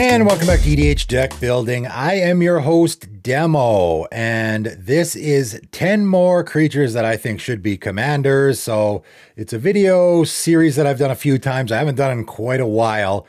And welcome back to EDH Deck Building. I am your host, Demo, and this is 10 more creatures that I think should be commanders. So it's a video series that I've done a few times. I haven't done in quite a while.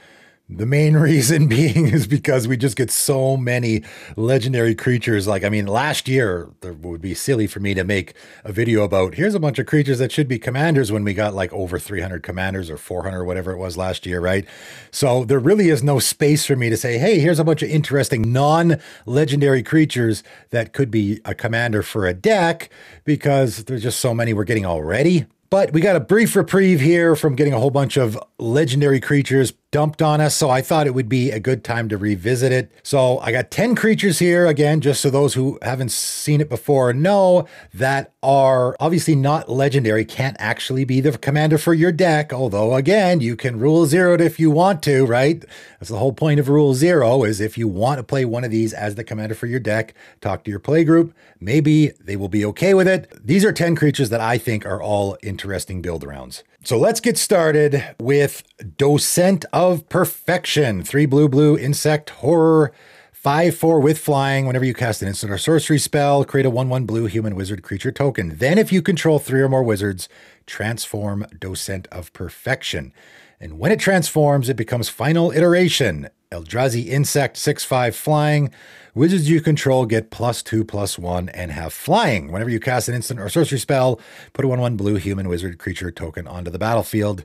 The main reason being is because we just get so many legendary creatures. Like, I mean, last year, it would be silly for me to make a video about, here's a bunch of creatures that should be commanders when we got like over 300 commanders or 400, whatever it was last year, right? So there really is no space for me to say, hey, here's a bunch of interesting non-legendary creatures that could be a commander for a deck, because there's just so many we're getting already. But we got a brief reprieve here from getting a whole bunch of legendary creatures dumped on us, so I thought it would be a good time to revisit it. So I got 10 creatures here, again, just so those who haven't seen it before know, that are obviously not legendary, can't actually be the commander for your deck, although again, you can rule zero it if you want to, right? That's the whole point of rule zero, is if you want to play one of these as the commander for your deck, talk to your play group, maybe they will be okay with it. These are 10 creatures that I think are all interesting build arounds. So let's get started with Docent of Perfection. 3 blue, insect, horror, 5/4 with flying. Whenever you cast an instant or sorcery spell, create a 1/1 blue human wizard creature token. Then if you control 3 or more wizards, transform Docent of Perfection. And when it transforms, it becomes final iteration. Eldrazi insect, 6/5 flying. Wizards you control get +2/+1 and have flying. Whenever you cast an instant or sorcery spell, put a 1/1 blue human wizard creature token onto the battlefield,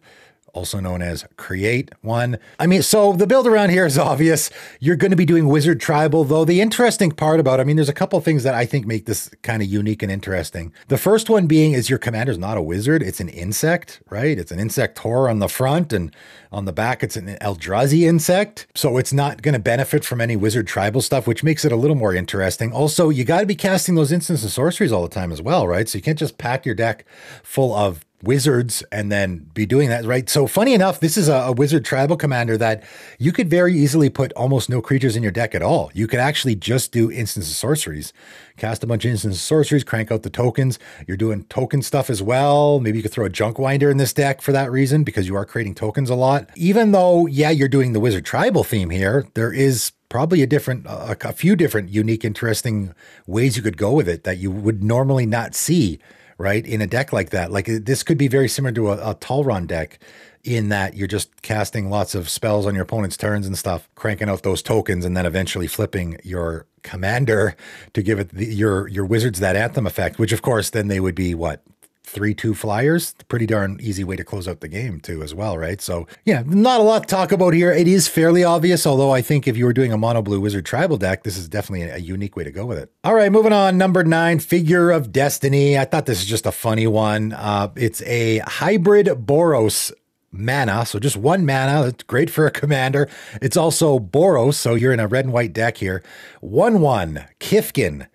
also known as create one. I mean, so the build around here is obvious. You're going to be doing wizard tribal, though the interesting part about, I mean, there's a couple things that I think make this kind of unique and interesting. The first one being is your commander's not a wizard. It's an insect, right? It's an insect horror on the front, and on the back, it's an Eldrazi insect. So it's not going to benefit from any wizard tribal stuff, which makes it a little more interesting. Also, you got to be casting those instants and sorceries all the time as well, right? So you can't just pack your deck full of wizards and then be doing that, right? So funny enough, this is a wizard tribal commander that you could very easily put almost no creatures in your deck at all. You could actually just do instants and sorceries. Cast a bunch of instants and sorceries, crank out the tokens. You're doing token stuff as well. Maybe you could throw a junk winder in this deck for that reason, because you are creating tokens a lot. Even though, yeah, you're doing the wizard tribal theme here, there is probably a few different unique, interesting ways you could go with it that you would normally not see, right, in a deck like that. Like, this could be very similar to a Talron deck, in that you're just casting lots of spells on your opponent's turns and stuff, cranking out those tokens, and then eventually flipping your commander to give it your wizards that anthem effect, which of course then they would be what? 3/2 flyers. Pretty darn easy way to close out the game too as well, right? So yeah, not a lot to talk about here. It is fairly obvious, although I think if you were doing a mono blue wizard tribal deck, this is definitely a unique way to go with it. All right, moving on. Number 9, Figure of Destiny. I thought this is just a funny one. It's a hybrid Boros mana, so just 1 mana. It's great for a commander. It's also Boros, so you're in a red and white deck here. 1/1 Kifkin.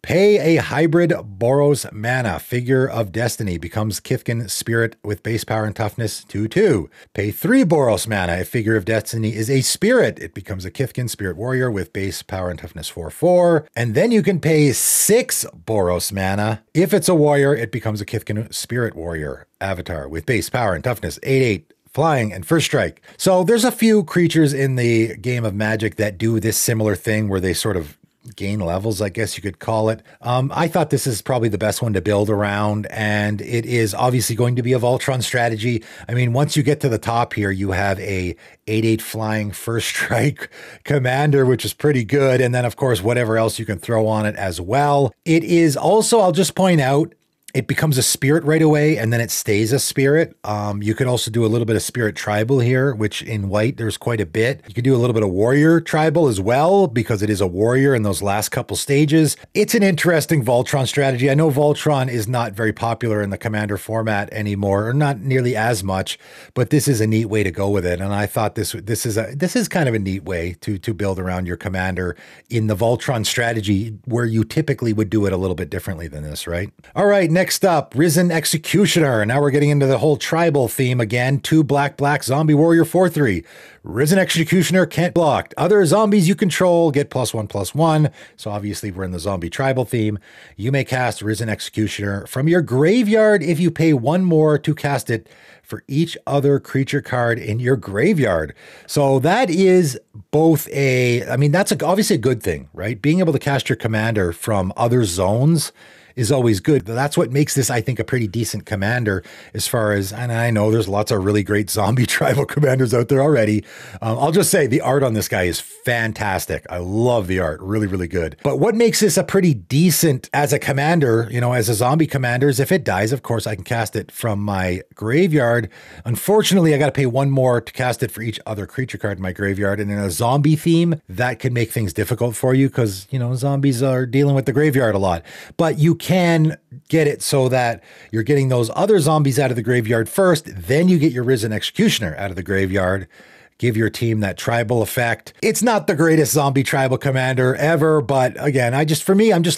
Pay a hybrid Boros mana. Figure of Destiny becomes Kifkin Spirit with base power and toughness 2/2. Pay 3 Boros mana. If Figure of Destiny is a spirit, it becomes a Kifkin Spirit Warrior with base power and toughness 4/4. And then you can pay 6 Boros mana. If it's a warrior, it becomes a Kifkin Spirit Warrior avatar with base power and toughness 8/8. Flying and first strike. So there's a few creatures in the game of Magic that do this similar thing where they sort of gain levels, I guess you could call it. I thought this is probably the best one to build around, and it is obviously going to be a Voltron strategy. I mean, once you get to the top here, you have a 8/8 flying first strike commander, which is pretty good. And then of course, whatever else you can throw on it as well. It is also, I'll just point out, it becomes a spirit right away, and then it stays a spirit. You could also do a little bit of spirit tribal here, which in white, there's quite a bit. You could do a little bit of warrior tribal as well, because it is a warrior in those last couple stages. It's an interesting Voltron strategy. I know Voltron is not very popular in the commander format anymore, or not nearly as much, but this is a neat way to go with it. And I thought this is kind of a neat way to build around your commander in the Voltron strategy, where you typically would do it a little bit differently than this, right? All right, next next up, Risen Executioner. Now we're getting into the whole tribal theme again. 2 black, zombie warrior 4/3. Risen Executioner can't block. Other zombies you control get +1/+1. So obviously we're in the zombie tribal theme. You may cast Risen Executioner from your graveyard if you pay 1 more to cast it for each other creature card in your graveyard. So that is both that's obviously a good thing, right? Being able to cast your commander from other zones is always good. That's what makes this, I think, a pretty decent commander as far as, and I know there's lots of really great zombie tribal commanders out there already. I'll just say the art on this guy is fantastic. I love the art, really, really good. But what makes this a pretty decent as a commander, as a zombie commander, is if it dies, of course, I can cast it from my graveyard. Unfortunately, I got to pay 1 more to cast it for each other creature card in my graveyard. And in a zombie theme, that can make things difficult for you because, zombies are dealing with the graveyard a lot. But you can get it so that you're getting those other zombies out of the graveyard first, then you get your Risen Executioner out of the graveyard. Give your team that tribal effect. It's not the greatest zombie tribal commander ever, but again, I'm just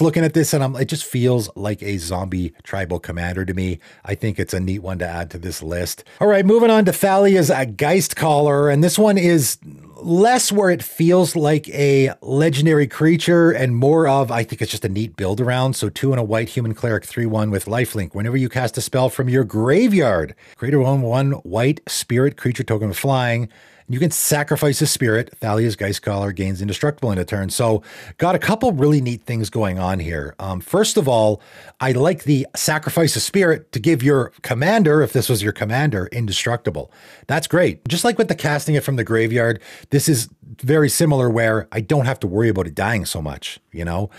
looking at this and it just feels like a zombie tribal commander to me. I think it's a neat one to add to this list. All right, moving on to Fally is a Geist Caller, and this one is less where it feels like a legendary creature and more of, I think it's just a neat build around. So 2 and a white human cleric 3/1 with lifelink. Whenever you cast a spell from your graveyard, create a 1/1 white spirit creature token with flying. You can sacrifice a spirit. Thalia's Geist Caller gains indestructible in a turn. So got a couple really neat things going on here. First of all, I like the sacrifice a spirit to give your commander, if this was your commander, indestructible. That's great. Just like with the casting it from the graveyard, this is very similar where I don't have to worry about it dying so much,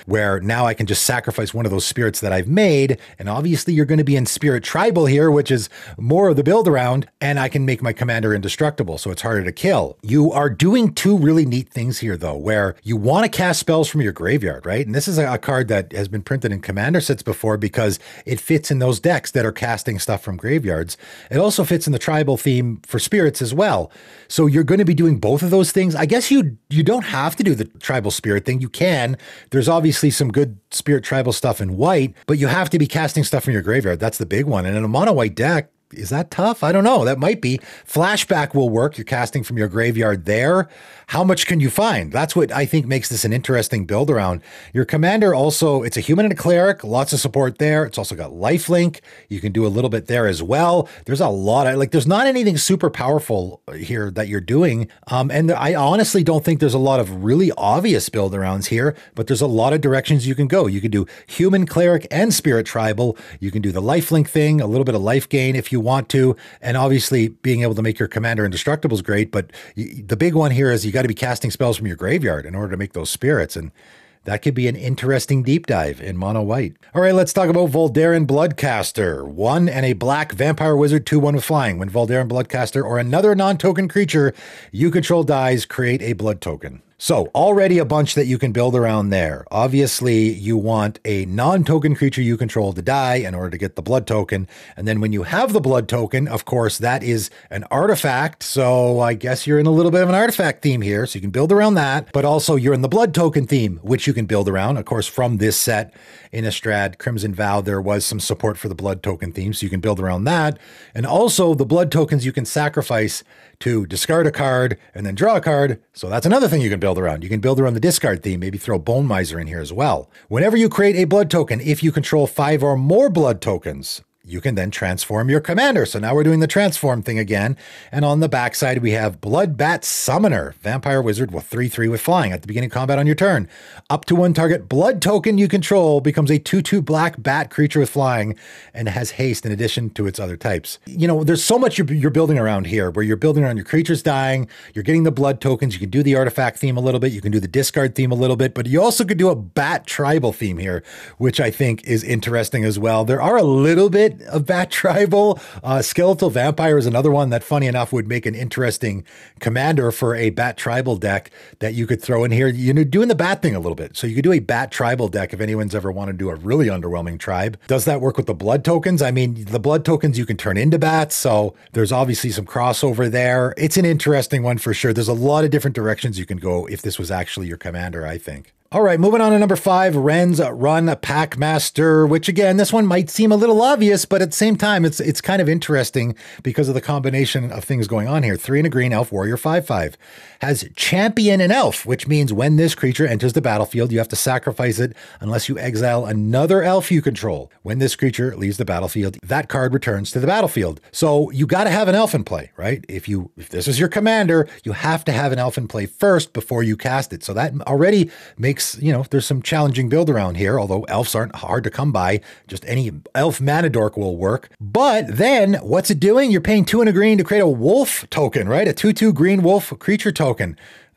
where now I can just sacrifice one of those spirits that I've made. And obviously you're going to be in Spirit Tribal here, which is more of the build around, and I can make my commander indestructible. So it's harder to kill. You are doing 2 really neat things here though, where you want to cast spells from your graveyard, right? And this is a card that has been printed in commander sets before because it fits in those decks that are casting stuff from graveyards. It also fits in the tribal theme for spirits as well. So you're going to be doing both of those things. I guess you don't have to do the tribal spirit thing. You can. There's obviously some good spirit tribal stuff in white, but you have to be casting stuff from your graveyard. That's the big one. And in a mono white deck, is that tough? I don't know. That might be. Flashback will work. You're casting from your graveyard there. How much can you find? That's what I think makes this an interesting build around. Your commander also, it's a human and a cleric, lots of support there. It's also got lifelink. You can do a little bit there as well. There's a lot of, there's not anything super powerful here that you're doing. And I honestly don't think there's a lot of really obvious build arounds here, but there's a lot of directions you can go. You can do human, cleric, and spirit tribal. You can do the lifelink thing, a little bit of life gain if you want to. And obviously being able to make your commander indestructible is great, but the big one here is you got to be casting spells from your graveyard in order to make those spirits. And that could be an interesting deep dive in mono white. All right, let's talk about Voldaren Bloodcaster. 1 and a black vampire wizard, 2/1 with flying. When Voldaren Bloodcaster or another non-token creature you control dies, create a blood token. So already a bunch that you can build around there. Obviously, you want a non-token creature you control to die in order to get the blood token. And then when you have the blood token, of course, that is an artifact. So I guess you're in a little bit of an artifact theme here. So you can build around that. But also you're in the blood token theme, which you can build around. Of course, from this set, Innistrad, Crimson Vow, there was some support for the blood token theme. So you can build around that. And also the blood tokens you can sacrifice to discard a card and then draw a card. So that's another thing you can build around. You can build around the discard theme, maybe throw Bone Miser in here as well. Whenever you create a blood token, if you control 5 or more blood tokens, you can then transform your commander. So now we're doing the transform thing again. And on the backside, we have Bloodbat Summoner, vampire wizard with 3/3 with flying at the beginning of combat on your turn. Up to 1 target blood token you control becomes a 2/2 black bat creature with flying and has haste in addition to its other types. There's so much you're building around here where you're building around your creatures dying, you're getting the blood tokens, you can do the artifact theme a little bit, you can do the discard theme a little bit, but you also could do a bat tribal theme here, which I think is interesting as well. There are a little bit of bat tribal. Skeletal Vampire is another one that, funny enough, would make an interesting commander for a bat tribal deck that you could throw in here. Doing the bat thing a little bit. So you could do a bat tribal deck if anyone's ever wanted to do a really underwhelming tribe. Does that work with the blood tokens? I mean, the blood tokens you can turn into bats, so there's obviously some crossover there. It's an interesting one for sure. There's a lot of different directions you can go if this was actually your commander, I think. All right, moving on to number 5, Ren's Run Packmaster, which again, this one might seem a little obvious, but at the same time, it's kind of interesting because of the combination of things going on here. 3 and a green, Elf Warrior, 5/5. Has Champion an Elf, which means when this creature enters the battlefield, you have to sacrifice it unless you exile another elf you control. When this creature leaves the battlefield, that card returns to the battlefield. So you got to have an elf in play, right? If this is your commander, you have to have an elf in play first before you cast it. So that already makes, there's some challenging build around here, although elves aren't hard to come by. Just any elf mana dork will work. But then what's it doing? You're paying 2 and a green to create a wolf token, right? A 2/2 green wolf creature token.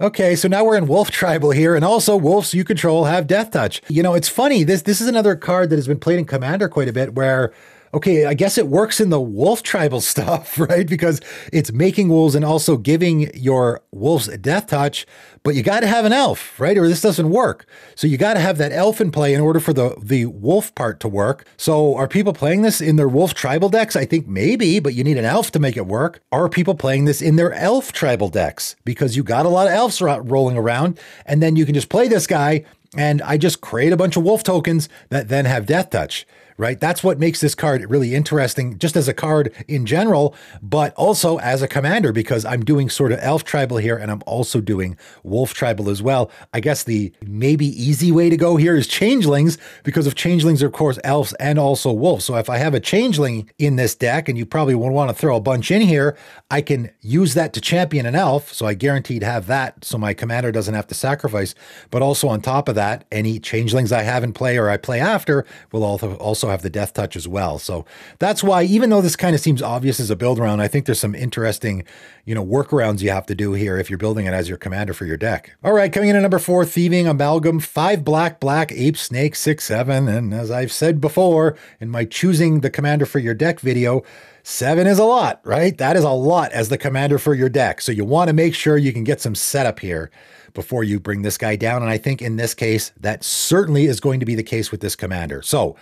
Okay, so now we're in Wolf Tribal here, and also wolves you control have Death Touch. It's funny, this is another card that has been played in Commander quite a bit where, okay, I guess it works in the Wolf Tribal stuff, right? Because it's making wolves and also giving your wolves a Death Touch, but you got to have an elf, right? Or this doesn't work. So you got to have that elf in play in order for the wolf part to work. So are people playing this in their Wolf Tribal decks? I think maybe, but you need an elf to make it work. Are people playing this in their Elf Tribal decks? Because you got a lot of elves rolling around, and then you can just play this guy, and I just create a bunch of wolf tokens that then have Death Touch. Right? That's what makes this card really interesting, just as a card in general, but also as a commander, because I'm doing sort of Elf Tribal here, and I'm also doing Wolf Tribal as well. I guess the maybe easy way to go here is Changelings, because of Changelings are, of course, elves and also wolves. So if I have a Changeling in this deck, and you probably would want to throw a bunch in here, I can use that to champion an elf, so I guaranteed have that, so my commander doesn't have to sacrifice. But also on top of that, any Changelings I have in play or I play after will also have the Death Touch as well. So that's why, even though this kind of seems obvious as a build around, I think there's some interesting, workarounds you have to do here if you're building it as your commander for your deck. All right, coming in at number 4, Thieving Amalgam, 5 black, ape, snake, 6/7. And as I've said before in my choosing the commander for your deck video, 7 is a lot, right? That is a lot as the commander for your deck. So you want to make sure you can get some setup here before you bring this guy down. And I think in this case, that certainly is going to be the case with this commander. So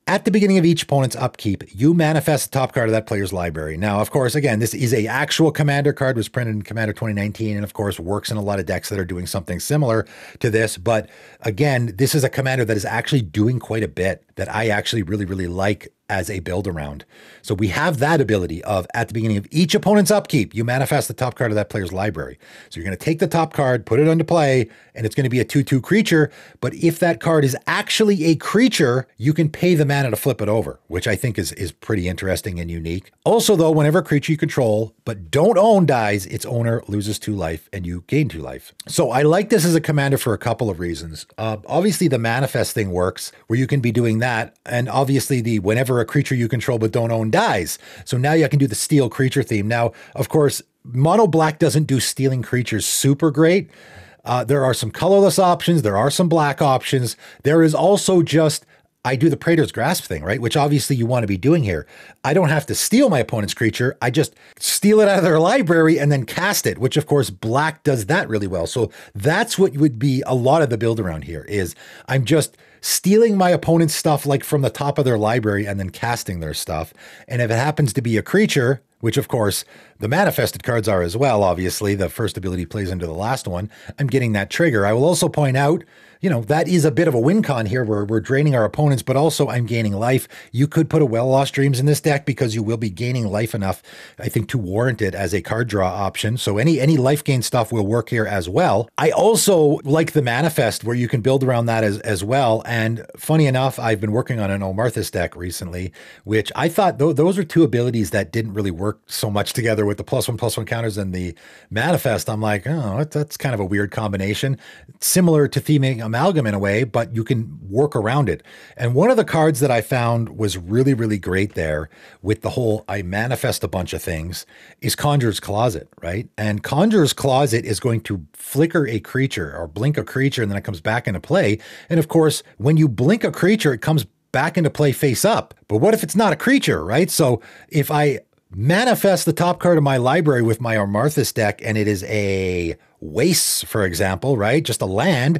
at the beginning of each opponent's upkeep, you manifest the top card of that player's library. Now, of course, again, this is a actual commander card, was printed in Commander 2019, and of course works in a lot of decks that are doing something similar to this. But again, this is a commander that is actually doing quite a bit that I actually really, really like as a build around. So we have that ability of, at the beginning of each opponent's upkeep, you manifest the top card of that player's library. So you're going to take the top card, put it into play, and it's going to be a 2/2 creature. But if that card is actually a creature, you can pay the mana to flip it over, which I think is pretty interesting and unique. Also, though, whenever a creature you control but don't own dies, its owner loses 2 life and you gain 2 life. So I like this as a commander for a couple of reasons. Obviously, the manifest thing works, where you can be doing that. And obviously, whenever a creature you control but don't own dies. So now you can do the steal creature theme. Now, of course, mono black doesn't do stealing creatures super great. There are some colorless options. There are some black options. There is also just, I do the Praetor's Grasp thing, right? Which obviously you want to be doing here. I don't have to steal my opponent's creature. I just steal it out of their library and then cast it, which of course black does that really well. So that's what would be a lot of the build around here, is I'm just stealing my opponent's stuff like from the top of their library and then casting their stuff. And if it happens to be a creature, which of course the manifested cards are as well, obviously the first ability plays into the last one, I'm getting that trigger. I will also point out, that is a bit of a win con here where we're draining our opponents, but also I'm gaining life. You could put a Well Lost Dreams in this deck because you will be gaining life enough, I think, to warrant it as a card draw option. So any life gain stuff will work here as well. I also like the manifest where you can build around that as well. And funny enough, I've been working on an Omarthus deck recently, which I thought those are 2 abilities that didn't really work so much together with the +1/+1 counters and the manifest. I'm like, oh, that's kind of a weird combination. Similar to Thieving Amalgam in a way, but you can work around it. And one of the cards that I found was really, really great there with the whole I manifest a bunch of things is Conjurer's Closet, right? And Conjurer's Closet is going to flicker a creature or blink a creature, and then it comes back into play. And of course, when you blink a creature, it comes back into play face up. But what if it's not a creature, right? So if I manifest the top card of my library with my Omarthus deck, and it is a Waste, for example, right? Just a land.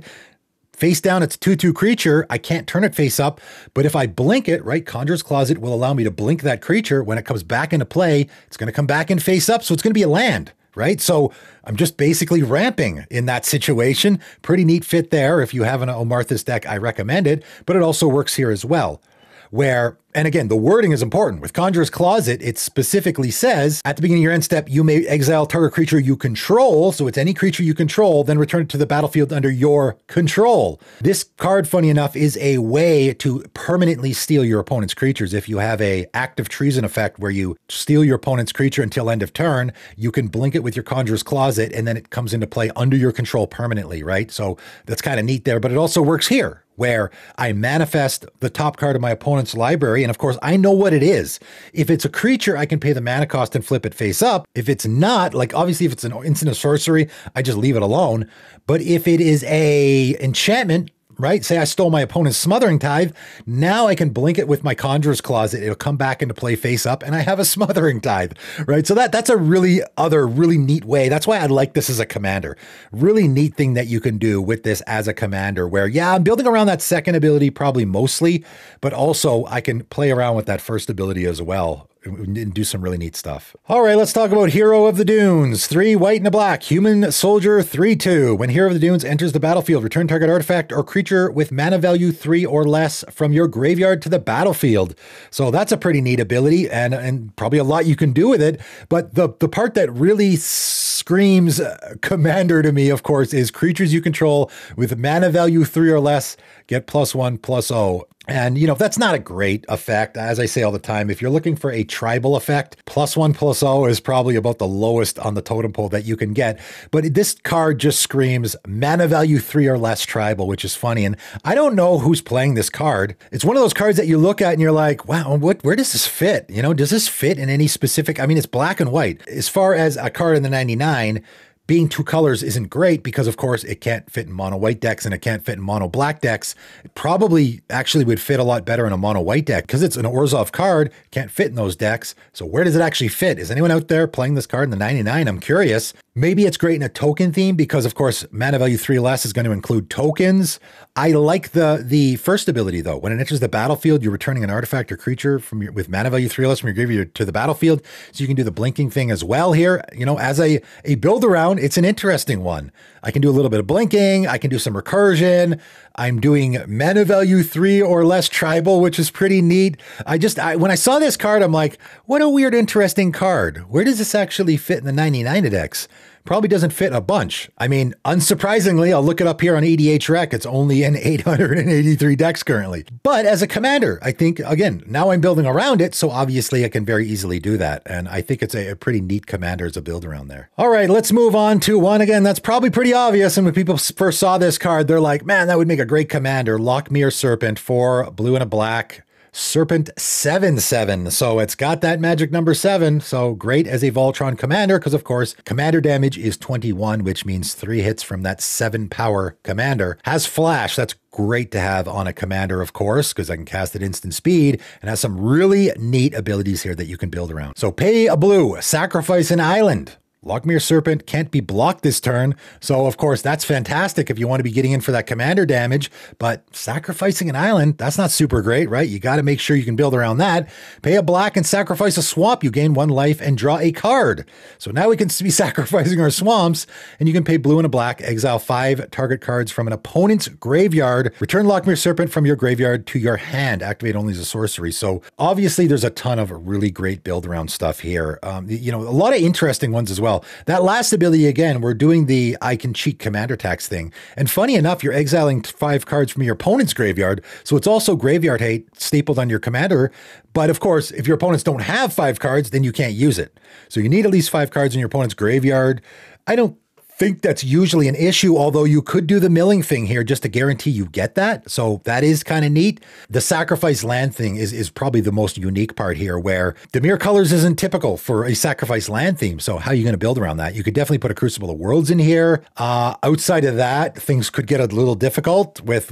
Face down, it's a 2/2 creature. I can't turn it face up, but if I blink it, right, Conjurer's Closet will allow me to blink that creature. When it comes back into play, it's going to come back in face up, so it's going to be a land, right? So I'm just basically ramping in that situation. Pretty neat fit there. If you have an Omarthus deck, I recommend it, but it also works here as well. Where, and again, the wording is important. With Conjurer's Closet, it specifically says, at the beginning of your end step, you may exile target creature you control, so it's any creature you control, then return it to the battlefield under your control. This card, funny enough, is a way to permanently steal your opponent's creatures. If you have a active treason effect where you steal your opponent's creature until end of turn, you can blink it with your Conjurer's Closet, and then it comes into play under your control permanently, right? So that's kind of neat there, but it also works here, where I manifest the top card of my opponent's library. And of course, I know what it is. If it's a creature, I can pay the mana cost and flip it face up. If it's not, like obviously if it's an instant or sorcery, I just leave it alone. But if it is a enchantment, right? Say I stole my opponent's Smothering Tithe. Now I can blink it with my Conjurer's Closet. It'll come back into play face up and I have a Smothering Tithe, right? So that's a really neat way. That's why I like this as a commander. Really neat thing that you can do with this as a commander where, yeah, I'm building around that second ability probably mostly, but also I can play around with that first ability as well and do some really neat stuff. All right, let's talk about Hero of the Dunes. 3 white and a black, human soldier 3/2. When Hero of the Dunes enters the battlefield, return target artifact or creature with mana value 3 or less from your graveyard to the battlefield. So that's a pretty neat ability and probably a lot you can do with it. But the part that really screams commander to me, of course, is creatures you control with mana value 3 or less get +1/+0. And, you know, that's not a great effect. As I say all the time, if you're looking for a tribal effect, +1/+0 is probably about the lowest on the totem pole that you can get. But this card just screams mana value 3 or less tribal, which is funny. And I don't know who's playing this card. It's one of those cards that you look at and you're like, wow, where does this fit? You know, does this fit in any specific? I mean, it's black and white. As far as a card in the 99, being 2 colors isn't great because, of course, it can't fit in mono white decks and it can't fit in mono black decks. It probably actually would fit a lot better in a mono white deck because it's an Orzhov card, can't fit in those decks. So where does it actually fit? Is anyone out there playing this card in the 99? I'm curious. Maybe it's great in a token theme because, of course, mana value 3 or less is going to include tokens. I like the first ability, though. When it enters the battlefield, you're returning an artifact or creature with mana value 3 or less from your graveyard to the battlefield. So you can do the blinking thing as well here. You know, as a build around, it's an interesting one. I can do a little bit of blinking. I can do some recursion. I'm doing mana value 3 or less tribal, which is pretty neat. When I saw this card, I'm like, what a weird, interesting card. Where does this actually fit in the 99 decks? Probably doesn't fit a bunch. I mean, unsurprisingly, I'll look it up here on EDH Rec. It's only in 883 decks currently. But as a commander, I think, again, now I'm building around it, so obviously I can very easily do that. And I think it's a pretty neat commander as a build around there. All right, let's move on to one again that's probably pretty obvious. And when people first saw this card, they're like, man, that would make a great commander. LockMeSerpent for blue and a black. Serpent 7/7. So it's got that magic number 7. So great as a Voltron commander because, of course, commander damage is 21, which means 3 hits from that 7 power commander. Has flash. That's great to have on a commander, of course, because I can cast at instant speed and has some really neat abilities here that you can build around. So pay a blue, sacrifice an island. LockMeSerpent can't be blocked this turn, so of course that's fantastic if you want to be getting in for that commander damage, but sacrificing an island, that's not super great, right? You got to make sure you can build around that. Pay a black and sacrifice a swamp. You gain 1 life and draw a card. So now we can be sacrificing our swamps, and you can pay blue and a black, exile 5 target cards from an opponent's graveyard, return LockMeSerpent from your graveyard to your hand, activate only as a sorcery. So obviously there's a ton of really great build around stuff here. You know, a lot of interesting ones as well. That last ability, again, we're doing the I can cheat commander tax thing. And funny enough, you're exiling 5 cards from your opponent's graveyard. So it's also graveyard hate stapled on your commander. But of course, if your opponents don't have 5 cards, then you can't use it. So you need at least 5 cards in your opponent's graveyard. I don't think that's usually an issue, although you could do the milling thing here just to guarantee you get that. So that is kind of neat. The sacrifice land thing is probably the most unique part here, where Dimir Colors isn't typical for a sacrifice land theme. So how are you going to build around that? You could definitely put a Crucible of Worlds in here. Outside of that, things could get a little difficult with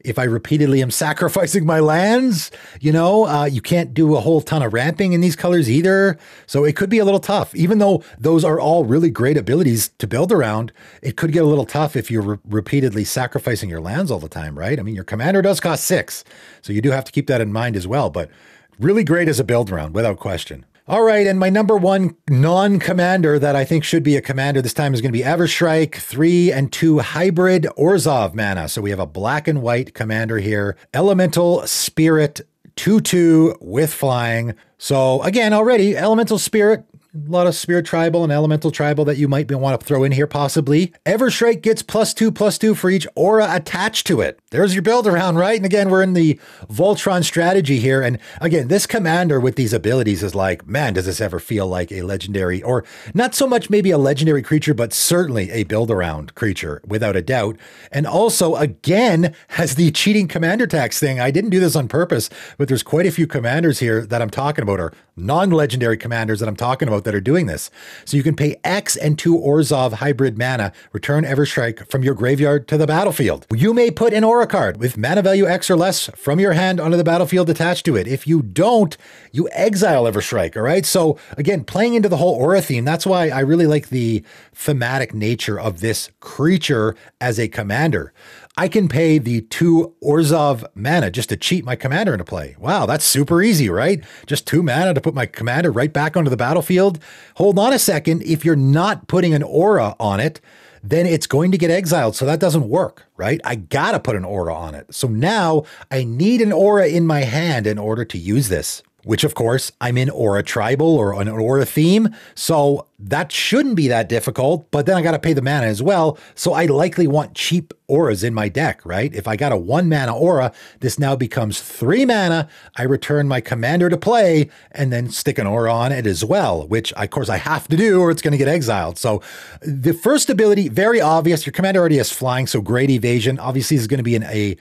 if I repeatedly am sacrificing my lands. You know, you can't do a whole ton of ramping in these colors either. So it could be a little tough, even though those are all really great abilities to build around. It could get a little tough if you're repeatedly sacrificing your lands all the time, right? I mean, your commander does cost 6. So you do have to keep that in mind as well, but really great as a build around without question. All right, and my number one non-commander that I think should be a commander this time is going to be Everstrike, 3 and 2 hybrid Orzhov mana. So we have a black and white commander here. Elemental Spirit, 2/2 with flying. So again, already Elemental Spirit, a lot of Spirit Tribal and Elemental Tribal that you might want to throw in here possibly. Everstrike gets +2/+2 for each aura attached to it. There's your build around, right? And again, we're in the Voltron strategy here. And again, this commander with these abilities is like, man, does this ever feel like a legendary, or not so much maybe a legendary creature, but certainly a build around creature without a doubt. And also, again, has the cheating commander tax thing. I didn't do this on purpose, but there's quite a few commanders here that I'm talking about, or non-legendary commanders that I'm talking about that are doing this. So you can pay X and 2 Orzhov hybrid mana, return Everstrike from your graveyard to the battlefield. You may put an aura card with mana value X or less from your hand onto the battlefield attached to it. If you don't, you exile Everstrike, all right? So again, playing into the whole aura theme, that's why I really like the thematic nature of this creature as a commander. I can pay the 2 Orzhov mana just to cheat my commander into play. Wow, that's super easy, right? Just 2 mana to put my commander right back onto the battlefield. Hold on a second. If you're not putting an aura on it, then it's going to get exiled. So that doesn't work, right? I gotta put an aura on it. So now I need an aura in my hand in order to use this, which of course I'm in aura tribal or an aura theme. So that shouldn't be that difficult, but then I got to pay the mana as well. So I likely want cheap auras in my deck, right? If I got a 1 mana aura, this now becomes 3 mana. I return my commander to play and then stick an aura on it as well, which of course I have to do or it's going to get exiled. So the first ability, very obvious. Your commander already has flying, so great evasion. Obviously, this is going to be a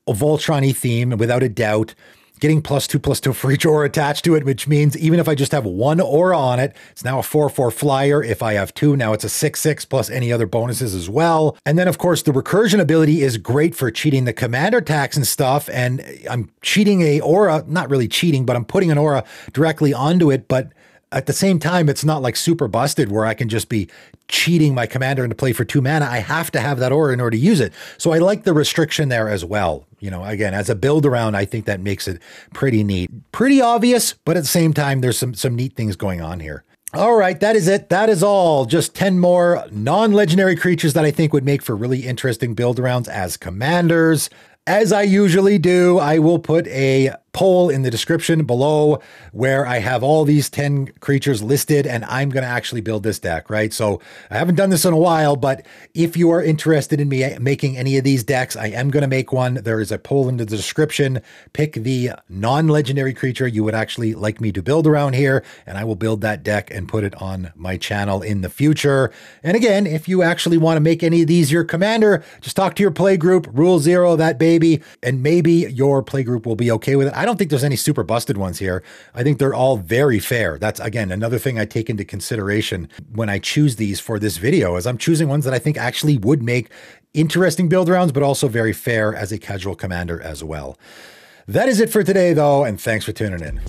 Voltron-y theme without a doubt. Getting +2/+2 for each aura attached to it, which means even if I just have 1 aura on it, it's now a 4/4 flyer. If I have 2, now it's a 6/6 plus any other bonuses as well. And then of course the recursion ability is great for cheating the commander tax and stuff. And I'm cheating a aura, not really cheating, but I'm putting an aura directly onto it. But at the same time, it's not like super busted where I can just be cheating my commander into play for 2 mana. I have to have that aura in order to use it. So I like the restriction there as well. You know, again, as a build around, I think that makes it pretty neat. Pretty obvious, but at the same time, there's some neat things going on here. All right, that is it. That is all. Just 10 more non-legendary creatures that I think would make for really interesting build arounds as commanders. As I usually do, I will put a poll in the description below where I have all these 10 creatures listed and I'm going to actually build this deck, right? So I haven't done this in a while, but if you are interested in me making any of these decks, I am going to make one. There is a poll in the description. Pick the non-legendary creature you would actually like me to build around here, and I will build that deck and put it on my channel in the future. And again, if you actually want to make any of these your commander, just talk to your play group, rule 0 that baby, and maybe your play group will be okay with it. I don't think there's any super busted ones here. I think they're all very fair. That's, again, another thing I take into consideration when I choose these for this video, is I'm choosing ones that I think actually would make interesting build rounds, but also very fair as a casual commander as well. That is it for today, though, and thanks for tuning in.